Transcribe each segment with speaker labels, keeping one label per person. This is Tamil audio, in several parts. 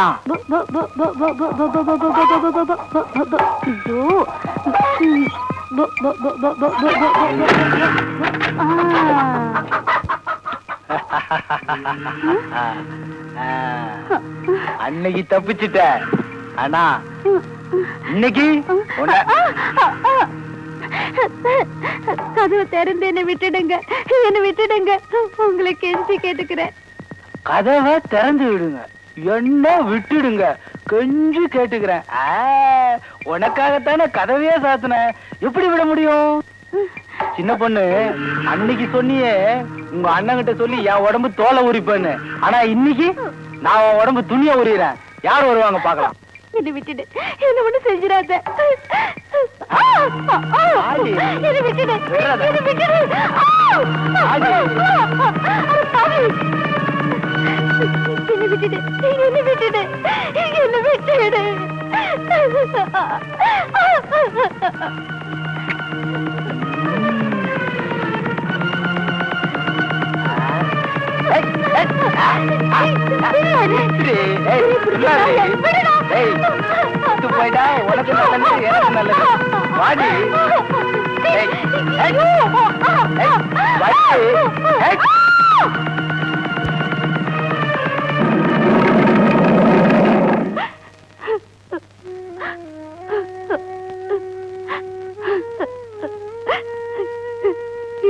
Speaker 1: அன்னைக்கு தப்பிச்சுட்ட, ஆனா இன்னைக்கு
Speaker 2: கதவை திறந்து என்ன விட்டுடுங்க, என்ன விட்டுடுங்க, உங்களை கெஞ்சி கேட்டுக்கிறேன்.
Speaker 1: கதவை திறந்து விடுங்க, என்ன விட்டுடுங்க, கெஞ்சி கேட்டுக்கிறேன். உனக்காகத்தானே கதவையே சாத்தினேன், எப்படி விட முடியும்? சின்ன பொண்ணு, அன்னைக்கு சொன்னியே உங்க அண்ணங்கிட்ட சொல்லி என் உடம்பு தோலை உரிப்பேன்னு, ஆனா இன்னைக்கு நான் உன் உடம்பு துணியை உரிக்கிறேன். யார் வருவாங்க பாக்கலாம்.
Speaker 2: என்ன விட்டுடு, என்ன ஒண்ணு செஞ்சிடாத. என்ன விட்டுடு, என்ன விட்டுடு. என்ன விட்டுடு, என்ன விட்டுடு, என்ன விட்டுடு.
Speaker 1: போயிட்டா உனக்கு நல்லது, எனக்கு நல்லது. வாடி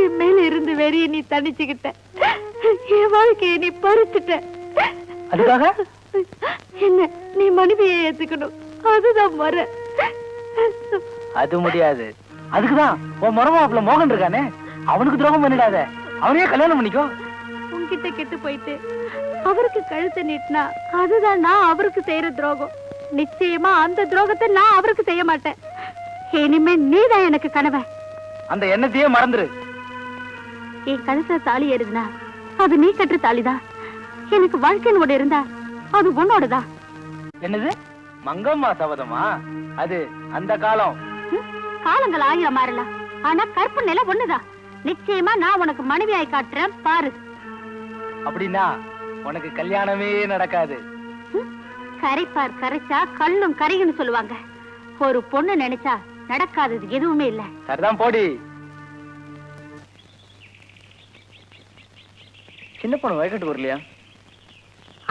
Speaker 2: என் மேல இருந்து வெறிய நீ தனிச்சுக்கிட்ட, என் வாழ்க்கையை நீ பறிச்சுட்ட.
Speaker 1: அதுக்காக
Speaker 2: என்ன நீ மனைவியை ஏத்துக்கணும், அதுதான் முறை.
Speaker 1: அது முடியாது. அதுக்குதான் உன் மருமாப்ல மோகன் இருக்கானே, அவனுக்கு துரோகம் பண்ணிடாத, அவனையே கல்யாணம் பண்ணிக்கோ.
Speaker 2: உன்கிட்ட கெட்டு போயிட்டு அவருக்கு கழுத்தை நீட்டினா அதுதான் நான் அவருக்கு செய்யற துரோகம். நிச்சயமா அந்த துரோகத்தை நான் அவருக்கு செய்ய மாட்டேன். இனிமே நீதான் எனக்கு கனவை.
Speaker 1: அந்த எண்ணத்தையே மறந்துரு.
Speaker 2: என் கழுத்துல தாலி ஏறுதுனா அது நீ கட்டுற தாலிதான். எனக்கு வாழ்க்கைன்னு ஒண்ணு இருந்தா அது உன்னோடதா.
Speaker 1: என்னது மங்கம்மா சபதமா? அது அந்த காலம்.
Speaker 2: காலங்கள் 1000 மாறலாம், ஆனா கற்பு நிலை ஒண்ணுதான். நிச்சயமா நான் உனக்கு மனைவியாய் காட்டுறேன் பாரு.
Speaker 1: அப்படின்னா உனக்கு கல்யாணமே நடக்காது.
Speaker 2: கரைப்பார் கரைச்சா கல்லும் கரைன்னு சொல்லுவாங்க. ஒரு பொண்ணு நினைச்சா நடக்காதது எதுவுமே இல்ல.
Speaker 1: சரிதான் போடி. சின்ன பொண்ணு வயக்கட்டு வரலையா?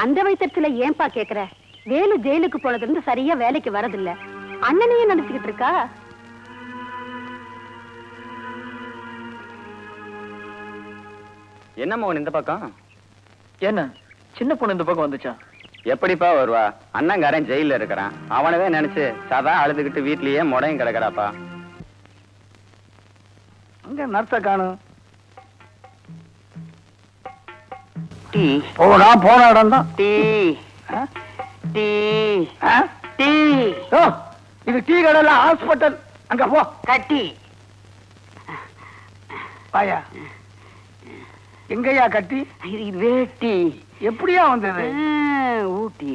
Speaker 2: அந்த வயசத்துல ஏன்பா கேக்குற? வேலு ஜெயிலுக்கு போனதுல இருந்து சரியா வேலைக்கு வரதில்ல. அண்ணனையே நினைச்சுக்கிட்டு இருக்கா.
Speaker 3: என்ன மோகன் இந்த பக்கம்?
Speaker 1: என்ன சின்ன பொண்ணு இந்த பக்கம் வந்துச்சா?
Speaker 3: எப்படிப்பா வருவா? அண்ணங்காரன் ஜெயில இருக்கிறான், அவனவே நினைச்சு சதா அழுதுகிட்டு வீட்லயே முடையும் கிடக்குறாப்பா.
Speaker 1: அங்க நர்த்த காணும். போன இடம் தான். இது டீ கடை, ஹாஸ்பிட்டல். அங்க போ.
Speaker 4: கட்டி
Speaker 1: பாயா எங்கயா கட்டி?
Speaker 4: இது வேட்டி.
Speaker 1: எப்படியா வந்தது?
Speaker 4: ஊட்டி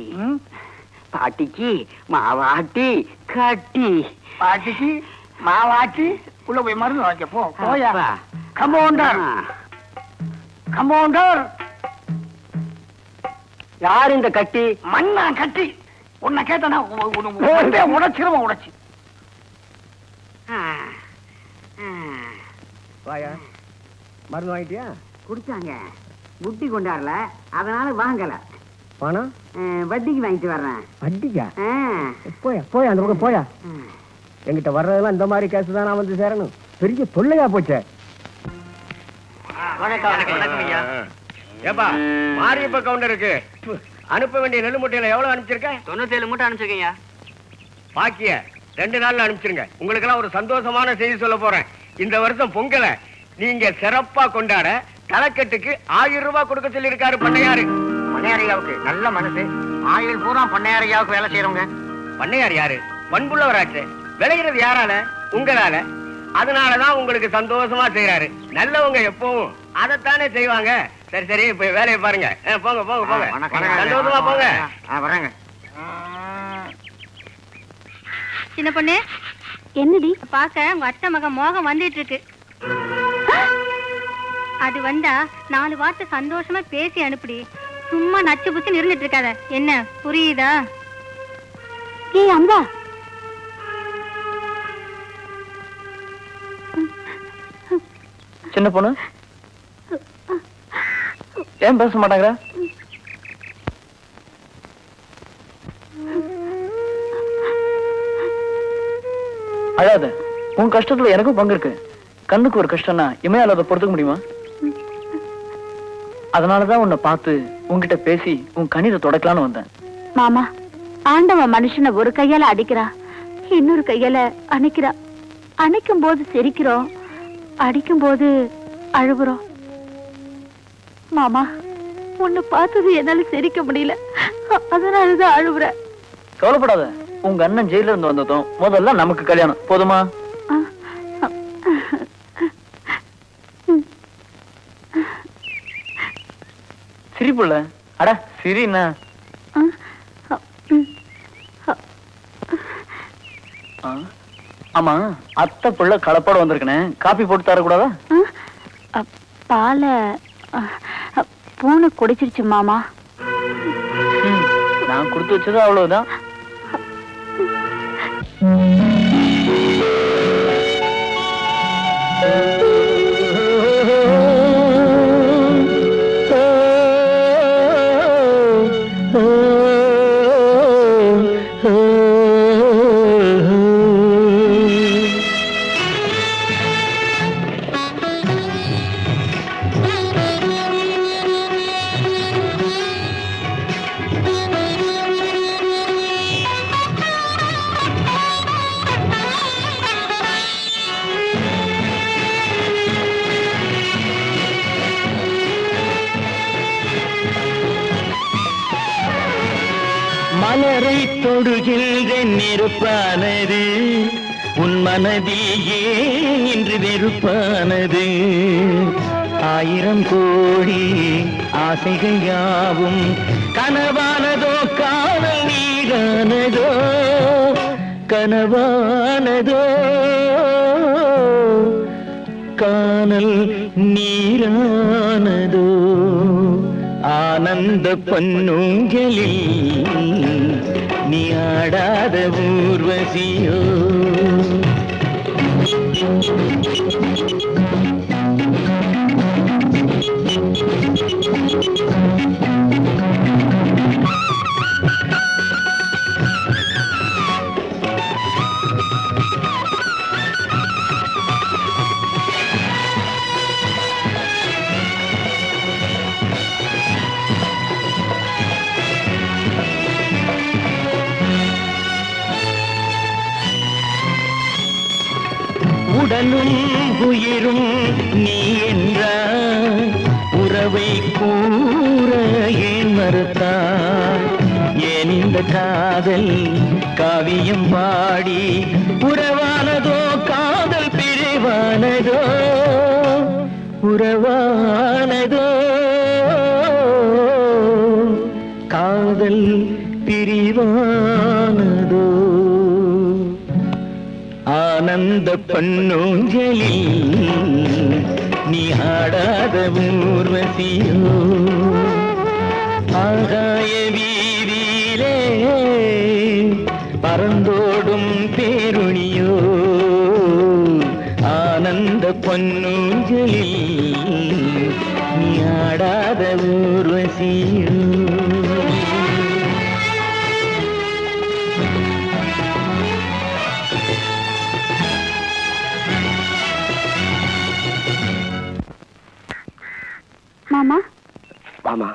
Speaker 4: பாட்டிக்கு மாவாட்டி கட்டி.
Speaker 1: பாட்டிக்கு மாவாட்டி உள்ள போய் மருந்து வாங்க போ. போயா கம்பவுண்டர், கம்பவுண்டர்.
Speaker 4: யார் இந்த கட்டி?
Speaker 1: மண்ணா கட்டி. உன்னை கேட்டனா உடைச்சிருவோம். உடைச்சு
Speaker 4: வாயா மருந்து வாங்கிட்டியா? குடிச்சாங்க, புட்டி கொண்டாடல, அதனால வாங்கல. பணம் வட்டிக்கு வாங்கிட்டு வர்றேன். வட்டிக்கா? போயா போயா அந்த பக்கம் போயா. எங்கிட்ட வர்றதெல்லாம் இந்த மாதிரி கேஸ் தான் நான் வந்து சேரணும். பெரிய தொல்லையா போச்சே.
Speaker 3: ஏப்பா மாரியப்ப கவுண்டருக்கு அனுப்ப வேண்டிய நெல் மூட்டையில எவ்வளவு அனுப்பிச்சிருக்க?
Speaker 4: 97 மூட்டை அனுப்பிச்சிருக்கீங்க.
Speaker 3: பாக்கிய 2 நாள்ல அனுப்பிச்சிருங்க. உங்களுக்கு எல்லாம் ஒரு சந்தோஷமான செய்தி சொல்ல போறேன். இந்த வருஷம் பொங்கலை நீங்க சிறப்பா கொண்டாட தலைக்கட்டுக்கு 1000 ரூபாய் கொடுக்க சொல்லி இருக்காரு பண்ணையாரு.
Speaker 4: பண்ணையாரியாவுக்கு நல்ல மனசு. ஆயுள் பூரா பண்ணையாரியாவுக்கு வேலை செய்யறவங்க.
Speaker 3: பண்ணையார் யாரு? பண்புள்ளவராச்சு. விளைகிறது யாரால? உங்களால. அதனாலதான் உங்களுக்கு சந்தோஷமா செய்யறாரு. நல்லவங்க எப்பவும் அதைத்தானே செய்வாங்க. சரி சரி இப்ப வேலையை பாருங்க. போங்க போங்க போங்க, சந்தோஷமா போங்க.
Speaker 4: வரேங்க.
Speaker 2: சின்ன பொண்ணு, என்னடி பாக்க உங்க அத்தை மகன் மோகம் வந்துட்டு இருக்கு. அது வந்தா 4 வார்த்தை சந்தோஷமா பேசி அனுப்பிடி. சும்மா நச்சு புச்சு இருந்துட்டு இருக்காத. என்ன புரியுதா? ஏய் அம்பா,
Speaker 1: சின்ன பொண்ணு ஏன் பேச மாட்டாங்க? அழாத, உன் கஷ்டத்துல எனக்கும் பங்கு இருக்கு. கண்ணுக்கு ஒரு கஷ்டம்னா இமையால அதை பொறுத்துக்க முடியுமா? அதனாலதான் உன்னை பார்த்து உன்கிட்ட பேசி உன் கண்ணீரை தொடக்கலான்னு வந்தேன்.
Speaker 2: மாமா, ஆண்டவன் மனுஷனை ஒரு கையால அடிக்கிறா, இன்னொரு கையால அணைக்கிறா. அணைக்கும் போது சிரிக்கிறோம், அடிக்கும் போது அழுகுறோம். மாமா, உன்னை பார்த்தது என்னால சிரிக்க முடியல, அதனாலதான் அழுகுற.
Speaker 1: கவலைப்படாத, உங்க அண்ணன் ஜெயில இருந்து வந்ததும் முதல்ல நமக்கு கல்யாணம் போதுமா? சிரிப்புள்ள அட சிரினா. ஆமா, அத்தை புள்ள கலப்போட வந்திருக்கனே, காபி போட்டு தரக்கூடாதா?
Speaker 2: பால பூனை குடிச்சிருச்சு மாமா.
Speaker 1: நான் கொடுத்து வச்சது அவ்வளவுதான்.
Speaker 5: மலரை தொடுகின்ற நெருப்பானது உன் மனதில் ஏன் இன்று வெறுப்பானது? 1000 கோடி ஆசைகள் யாவும் கனவானதோ காணல் நீரானதோ? கனவானதோ காணல் நீரானதோ? ஆனந்த பொன்னூஞ்சலில் நீ ஆடாத ஊர்வசியோ? உடலும் உயிரும் நீ என்றாய், உறவை கூற ஏன் மறுத்தாய்? ஏன் இந்த காதல் காவியம் பாடி உறவானதோ காதல் பிரிவானதோ? உறவானதோ காதல் பிரிவானதோ? ஆனந்த பொன்னூஞ்சலில் நீ ஆடாத ஊர்வசியோ? ஆகாய வீதியிலே பறந்தோடும் பேருணியோ? ஆனந்த பொன்னூஞ்சலில் நீ ஆடாத ஊர்வசியோ?
Speaker 2: மாமா,
Speaker 3: வாமா.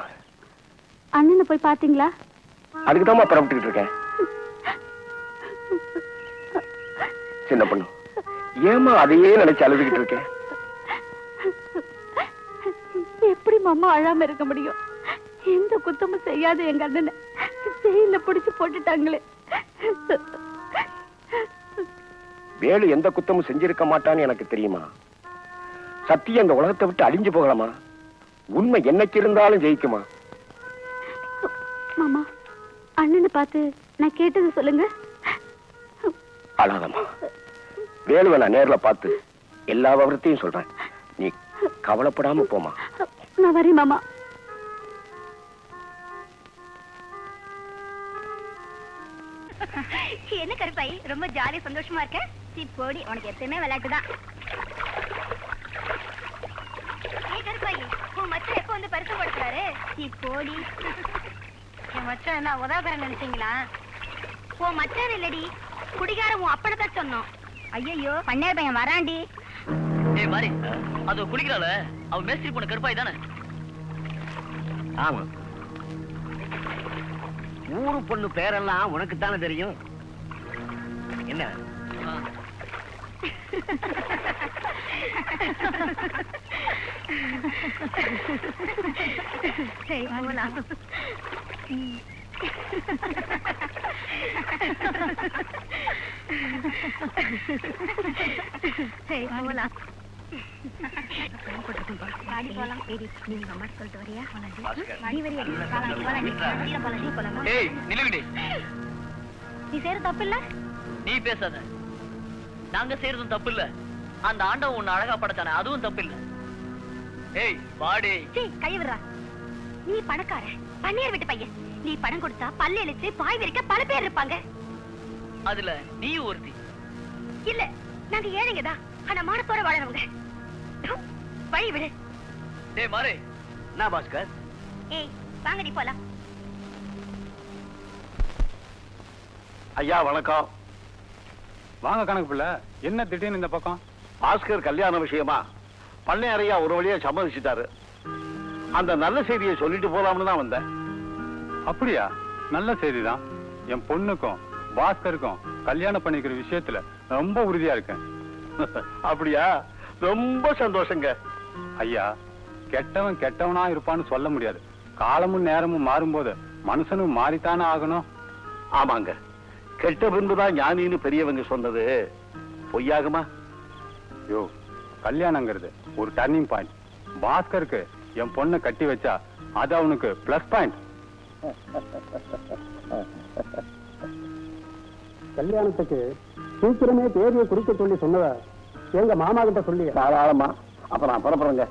Speaker 2: அண்ணனை போய் பாத்தீங்களா?
Speaker 3: அதுக்குதாம்மா புறப்பட்டுக்கிட்டு இருக்கேன். சின்ன பொண்ணு, ஏமா அதையே நினைச்சு அழுதுகிட்டு இருக்கேன்?
Speaker 2: எப்படி மாமா அழாம இருக்க முடியும்? எந்த குத்தமும் செய்யாத எங்க அண்ணனை ஜெயில பிடிச்சு போட்டுட்டாங்களே.
Speaker 3: வேலு எந்த குத்தமும் செஞ்சிருக்க மாட்டான்னு எனக்கு தெரியுமா? சத்தியம் இந்த உலகத்தை விட்டு அழிஞ்சு போகலாமா? உண்மை என்னைக்கு இருந்தாலும் ஜெயிக்குமா?
Speaker 2: மாமா, அண்ணனை பார்த்து நான் கேட்டது சொல்லுங்க.
Speaker 3: அழாதம்மா, வேலுவை நான் நேர்ல பார்த்து எல்லா விவரத்தையும் சொல்றேன். நீ கவலைப்படாம போமா.
Speaker 2: நான் வரேன் மாமா. என்ன கருப்பாய் ரொம்ப ஜாலி சந்தோஷமா இருக்க? சீ போடி, உனக்கு எப்பயுமே விளையாட்டுதான். ஏ கருப்பாய், உன் மச்சான் எப்ப வந்து பரிசு கொடுக்குறாரு? சீ போடி. என் மச்சான் என்ன உதவகரன் நினைச்சீங்களா? உன் மச்சான் இல்லடி, குடிகார உன் அப்பனத்தான் சொன்னோம். ஐயோ பண்ணையார் பையன் வராண்டி.
Speaker 6: ஏய் மாரி, அது குளிக்கிறாள, அவ மேஸ்திரி பொண்ணு கருப்பாய் தானே?
Speaker 3: ஆமா. ஊரு பொண்ணு பேரெல்லாம் உனக்கு தானே தெரியும். என்ன
Speaker 6: ஏய் நிலுங்கடி,
Speaker 2: நீ செய்யற தப்பு இல்ல.
Speaker 6: நீ பேசாத. நாங்க செய்யறதும் தப்பு இல்ல, அந்த ஆண்டவன் உன்னை அழகா படைச்சானே அதுவும் தப்பு இல்ல. ஏய் வாடி.
Speaker 2: கை விடுறா. நீ பணக்கார பன்னீர் விட்டு பையன். நீ பணம் கொடுத்தா பல்லு இழிச்சு பாய் விரிக்க பல பேர் இருப்பாங்க.
Speaker 6: அதுல நீ ஒருத்தி.
Speaker 2: இல்ல, நாங்க ஏழைங்கதான், ஆனா மானத்தோட வாழறவங்க. வழி விடு.
Speaker 6: ஏய் மாரி.
Speaker 3: என்ன பாஸ்கர்?
Speaker 2: ஏய் வாங்கடி போலாம்.
Speaker 7: ஐயா வணக்கம். வாங்க கணக்கு பிள்ளை, என்ன திடீர்னு இந்த பக்கம்?
Speaker 3: பாஸ்கர் கல்யாண விஷயமா பண்ணையாரையா ஒரு வழியா சம்மதிச்சுட்டாரு. அந்த நல்ல செய்தியை சொல்லிட்டு போலாம்னு தான் வந்தேன்.
Speaker 7: அப்படியா? நல்ல செய்திதான். என் பொண்ணுக்கும் பாஸ்கருக்கும் கல்யாணம் பண்ணிக்கிற விஷயத்துல ரொம்ப உறுதியா இருக்கேன்.
Speaker 3: அப்படியா? ரொம்ப சந்தோஷங்க.
Speaker 7: ஐயா, கெட்டவன் கெட்டவனா இருப்பான்னு சொல்ல முடியாது. காலமும் நேரமும் மாறும்போது மனுஷனும் மாறித்தானே ஆகணும்.
Speaker 3: ஆமாங்க, கெட்ட பின்புதான் ஞானின்னு பெரியவங்க சொன்னது பொய்யாகுமா?
Speaker 7: யோ, கல்யாணங்கிறது ஒரு டர்னிங் பாயிண்ட். பாஸ்கருக்கு என் பொண்ணை கட்டி வச்சா அது அவனுக்கு பிளஸ் பாயிண்ட்.
Speaker 8: கல்யாணத்துக்கு சீக்கிரமே தேதியை குறிக்க சொல்லி சொன்னத எங்க மாமா கிட்ட சொல்லி.
Speaker 3: தாராளமா. அப்ப நான் புறப்படுறேங்க.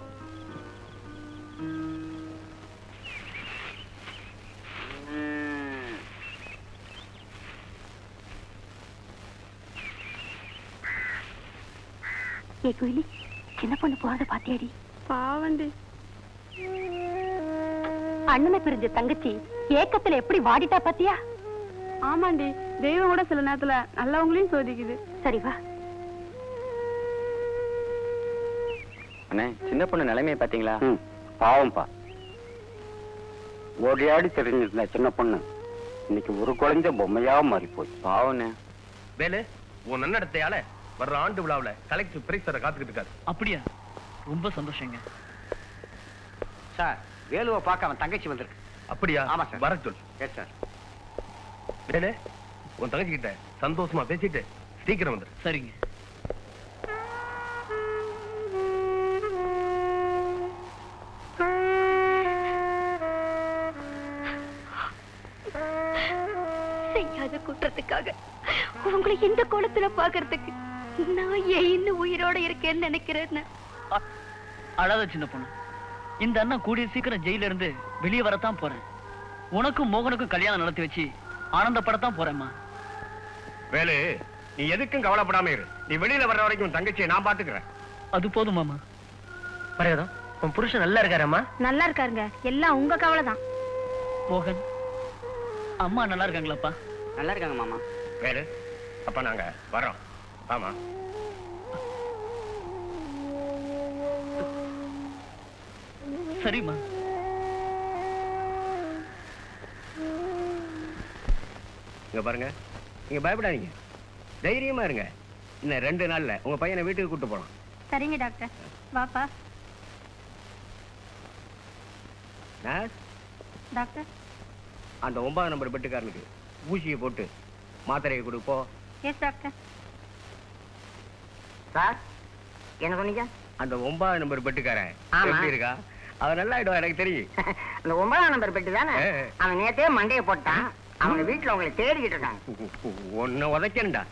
Speaker 2: ஏ குயிலி, சின்ன பொண்ணு போறத பாத்தியாடி?
Speaker 9: பாவண்டி.
Speaker 2: அண்ணனை பிரிஞ்ச தங்கச்சி ஏக்கத்துல எப்படி வாடிட்டா பாத்தியா?
Speaker 9: ஆமாண்டி, தெய்வம் கூட சில நேரத்துல நல்லவங்களையும் சோதிக்குது.
Speaker 2: சரி வா.
Speaker 1: அண்ணே, சின்ன பொண்ணு நிலைமையை பாத்தீங்களா?
Speaker 7: பாவம்பா. ஓடியாடி தெரிஞ்சிருந்த சின்ன பொண்ணு இன்னைக்கு ஒரு குழந்தை பொம்மையா மாறி போய் பாவண்ணே.
Speaker 10: வேலு, உன் நன்னடத்தையால வர்ற ஆண்டு விழாவுல கலெக்டர் பிரைஸ் காத்துக்கிட்டு இருக்காரு.
Speaker 6: அப்படியா? ரொம்ப சந்தோஷங்க
Speaker 1: சார். வேலுவை பார்க்க அவன் தங்கச்சி வந்திருக்கு.
Speaker 10: அப்படியா?
Speaker 1: ஆமா சார்.
Speaker 10: வர சொல்.
Speaker 1: Yes sir.
Speaker 10: வேலு, உன் தங்கச்சி கிட்ட சந்தோஷமா பேசிட்டு சீக்கிரம் வந்துரு.
Speaker 6: சரிங்க.
Speaker 2: செய்யாத குற்றத்துக்காக உங்களை இந்த கோலத்துல பாக்குறதுக்கு நான் ஏன் இன்னும் உயிரோட இருக்கேன்னு நினைக்கிறேன்னு.
Speaker 6: அழாத சின்ன பொண்ணு. இந்த அண்ணன் கூடிய சீக்கிரம் ஜெயில இருந்து வெளியே வரத்தான் போறேன். உனக்கும் மோகனுக்கும் கல்யாணம் நடத்தி வச்சு ஆனந்தப்படத்தான் போறேம்மா.
Speaker 10: வேலு, நீ எதுக்கும் கவலைப்படாம இரு. நீ வெளியில வர்ற வரைக்கும் உன் தங்கச்சியை நான் பாத்துக்கிறேன்.
Speaker 6: அது போதும் மாமா.
Speaker 1: மரியாதம், உன் புருஷன் நல்லா இருக்காரம்மா?
Speaker 2: நல்லா இருக்காருங்க, எல்லாம் உங்க கவலைதான்.
Speaker 6: மோகன், அம்மா நல்லா இருக்காங்களாப்பா?
Speaker 1: நல்லா இருக்காங்க மாமா.
Speaker 10: வேலு, அப்ப நாங்க வர்றோம். ஆமா.
Speaker 6: சரிம்மா.
Speaker 3: இங்க பாருங்க, நீங்க பயப்படாதீங்க, தைரியமா இருங்க. இன்னும் 2 நாள்ல உங்க பையனை வீட்டுக்கு கூட்டு போலாம்.
Speaker 2: சரிங்க டாக்டர். வாப்பா.
Speaker 3: Nurse,
Speaker 2: doctor.
Speaker 3: அந்த 9 நம்பர் பெட்டுக்காரனுக்கு ஊசியை போட்டு மாத்திரையை கொடுப்போ.
Speaker 2: Yes doctor.
Speaker 4: சார், என்ன சொன்னீங்க?
Speaker 3: அந்த 9 நம்பர் பெட்டுக்காரன்
Speaker 4: ஆமா.
Speaker 3: எப்படி இருக்கா? அவன் நல்லா ஆயிடுவா, எனக்கு தெரியும்.
Speaker 4: அந்த 9ஆம் நம்பர் பெட்டு தானே? அவன் நேத்தே மண்டையை போட்டான். அவங்க வீட்டுல உங்களை தேடிக்கிட்டு இருக்காங்க.
Speaker 3: உன்னை உதைக்கணும்டா.